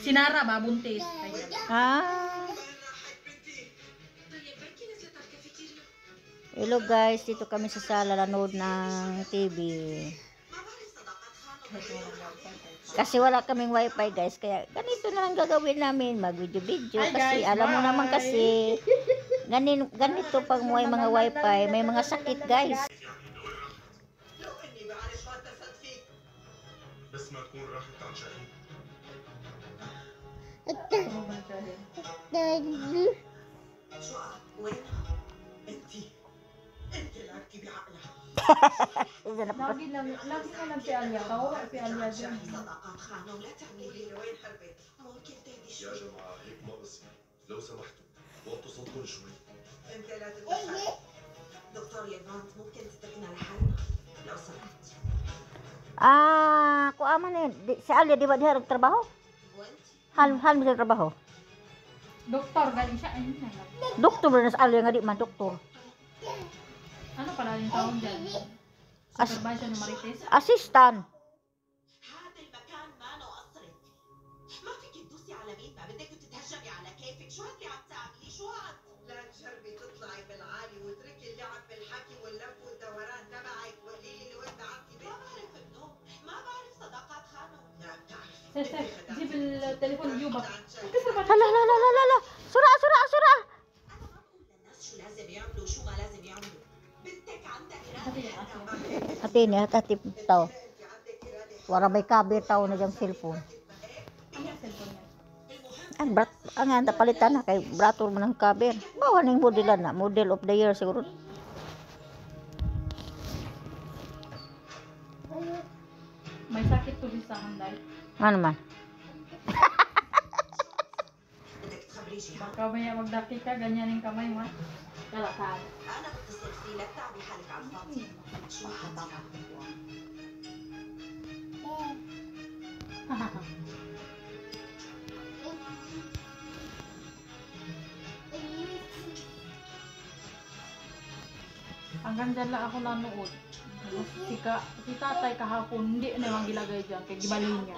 Si Nara ba, buntis. Ah. Hello guys, dito kami sa sala nanood ng TV. Kasi wala kaming wifi guys, kaya ganito na lang gagawin namin, mag-video-video. Kasi guys, alam mo bye. naman kasi, ganito pag may mga wifi, may mga sakit guys. Lagi na lang si Alia. Kawawa si Alia dyan. يا جماعة هيك ما بصير لو سمحتوا وطوا صوتكم شوي انت لا تتدخل دكتور يفانت ممكن تتركنا لحالنا لو سمحت Kung aman na yun, si Alia di ba diha nagtrabaho? Hal mo sa trabaho? Doktor, galing siya. Ayun na lang. Doktor ba na si Alia nga di man, doktor? Ano pala yung tawag dyan? Supervisor ng Marites? Assistant. هذا المكان ما له قصرك ما فيك تدوسي على مين ما بدك تتهجمي على كيفك شو هاللي عم تعملي شو هاد لا تجربي تطلعي بالعالي واتركي اللعب بالحكي واللف والدوران تبعك وقولي لي وين قعدتي ما بعرف النوم ما بعرف صداقات خانم لا بتعرفي Sir, جيب التليفون جيوبك. Hala, hala, hala, hala. Sura. انا ما بقول للناس شو لازم يعملوا وشو ما لازم يعملوا بنتك عندها اراده Ate niya, ate tao. Wala may kabir tao na diyang cellphone. Ano yung cellphone niya? Ang anda palitan na kay brator mo ng kabir. Bawa ning modelan na, model of the year siguro. May sakit to sa handay. Ano man? بدك تخبري شي Baka maya magdaki ka, ganyan yung kamay mo. Kalakal. انا بتصل فيه لا تتعبي حالك على الفاضي شو حتى Hanggang dyan lang ako nanood. Si tatay kahapon, hindi na naman gilagay dyan, kaya gibalin niya.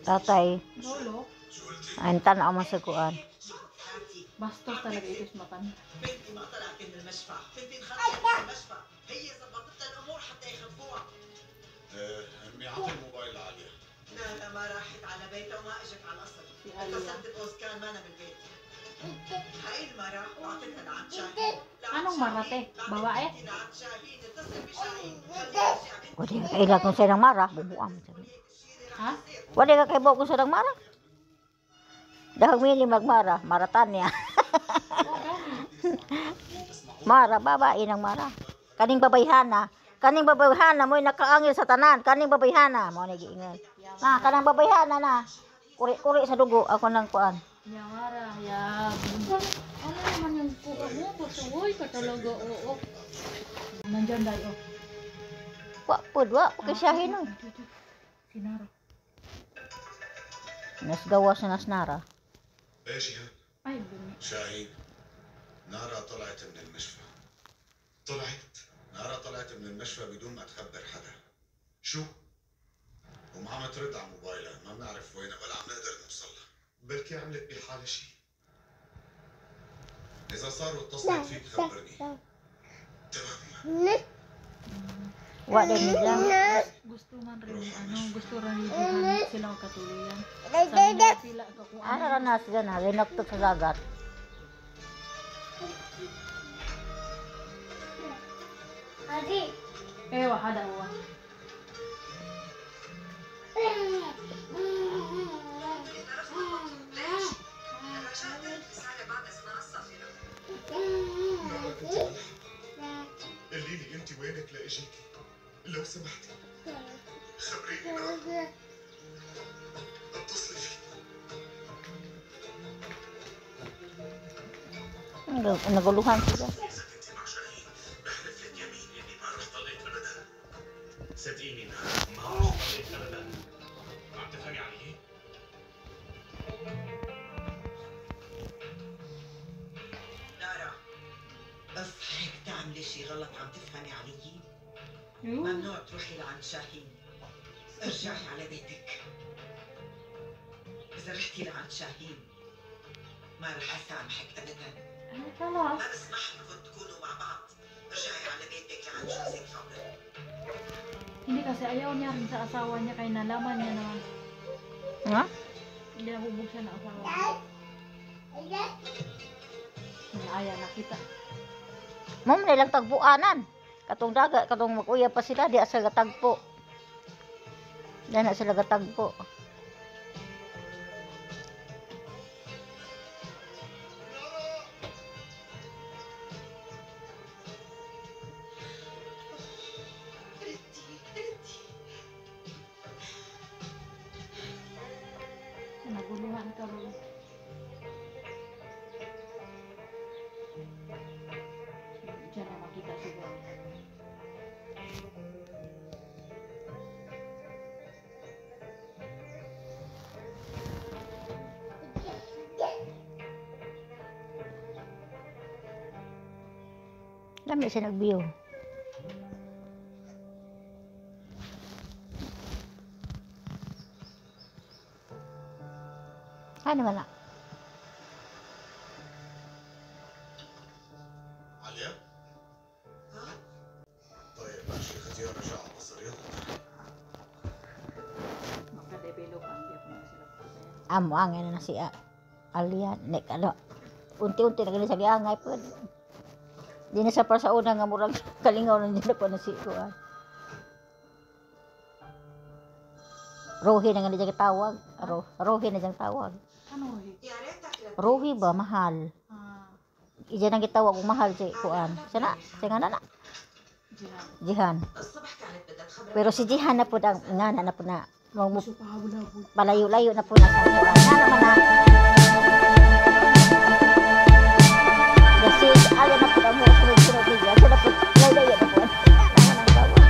Tatay, Lolo, ang tanaw man sa kuan. bastos talaga ito sa matan. بنتي ما طلعت من المشفى بنتي انخطفت من المشفى هي ظبطت لها الامور حتى يخفوها امي عطي الموبايل لعليا لا ما راحت على بيتها وما اجت على القصر Si Alia. اتصلت بأوسكان ما انا بالبيت هاي المرة وعطيتها لعند شاهين Anong marate? Babae? لعند شاهين اتصل بشاهين خليها ترجع Wala ka ilag kung siya ng mara, bubuang. Ha? Wala ka kay kung siya ng mara. Dahil mini magmara, maratan niya. Oo, gani. Mara, babae ng mara. Kaning babayhana. Kaning babayhana mo nakaangil sa tanan. Kaning babayhana mo nagiingon. Na, kanang babayhana na. Kuri sa dugo ako nang kuan. Yamara, yab. Ano naman yung kuka mo? Patuloy ka talaga, oo. Nandyan dahil, oh. Wa kay Shahin no. Sinaro. Nasgawas na nasnara. ايش هاد؟ Ay, bumi. شاهين نارا طلعت من المشفى طلعت من المشفى بدون ما تخبر حدا شو؟ وما عم ترد على موبايلها ما بنعرف وينها ولا عم نقدر نوصلها بركي عملت بحالها شيء إذا صار واتصلت فيك خبرني تمام Wa din nila. Gusto man rin, gusto rin rin sila magkatuluyan. Sabi nila sila, kung Ano ra na sila na linaktok sa dagat. eh, wahada wa. قولي لي انت وينك لاجيكي لو سمحتي خبريني اتصلي فيه Naguluhan sila. اذا كنت مع شاهين بحلف لك يمين اني ما رح ضليت ابدا صدقيني ما رح ضليت ابدا عم تفهمي علي؟ نارا بس هيك تعملي شي غلط عم تفهمي علي ممنوع تروحي لعند شاهين ارجعي على بيتك وإذا رحتي لعند شاهين ما رح أسامحك أبدا. خلاص. ما بسمح لكم تكونوا مع بعض. ارجعي على بيتك لعند جوزك فورا. Hindi kasi ayaw niya rin sa asawa niya kaya nalaman niya na Ha? hindi nabubog siya na asawa niya. Ayaw nakita. Mom nilang tagpuanan. Katong daga, katong mag-uya pa sila, di asa gatagpo. Di na sila gatagpo. Naguluhan ka rin. Diyan na makita siguro. Dami siya nag-view. Ano man na? عليا؟ طيب ماشي خديها رجع على مصر يلا. Magka-develop ang gap na sila. Amo ang na si Alian. Nek ano. Unti-unti na ganun sa giangay po. Di na sa para sa una nga murag kalingaw na dyan ako na si Kuan. Rohi na nga na dyan tawag. Rohi na dyan tawag. Ano rin? يا ريتك لو Rohi ba? Mahal. Ija nang gitawag kung mahal si Kuan. Sana, nga na. Jihan. Jihan. الصبح كانت بدها تخبرك. Pero si Jihan na po ang ngana na po na Gusto pa habol-habol. palayo-layo na po na sa Kuan. Nga naman na. Kasi ayaw na po na mo sunod-sunod niya. Siya na po, layo-layo na po. Naman ang tawag.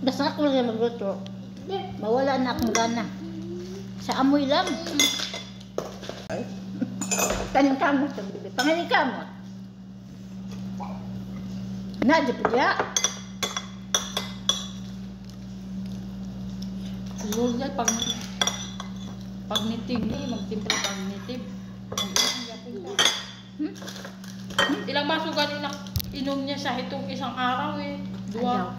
Basta ako lang magluto. Mawala na akong gana. Sa amoy lang. Kaning kamot. Pangaling kamot. Nadya po diya. Siguro dyan, pag nitig ni, magtimpla pag nitig. Ilang baso ganun na inom niya sa itong isang araw eh. Dua.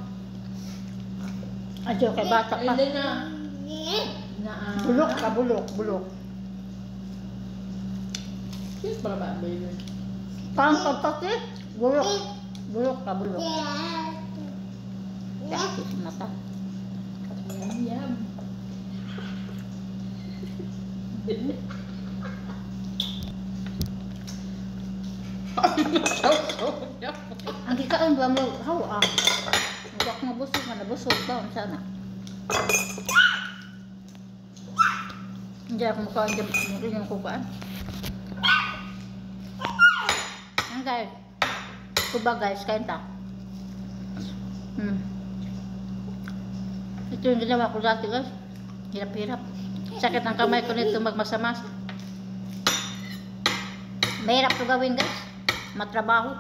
Adyo kay bata pa. Hindi na. Bulok ka, bulok, bulok. Cute pala ba ang baby? Pang pagpati, bulok. Bulok ka, bulok. Dati sa mata. Yum. Ang kikaon ba mo, hawa ah. Huwag nga busog nga, nabusog ba? Ang sana. Hindi ako makaon dyan, hindi yung kukaan. Ang guys, kuba guys, kain ta. Ito yung ginawa ko dati guys. Hirap-hirap. Sakit ang kamay ko nito magmasamasa. Mahirap to gawin guys. Matrabaho.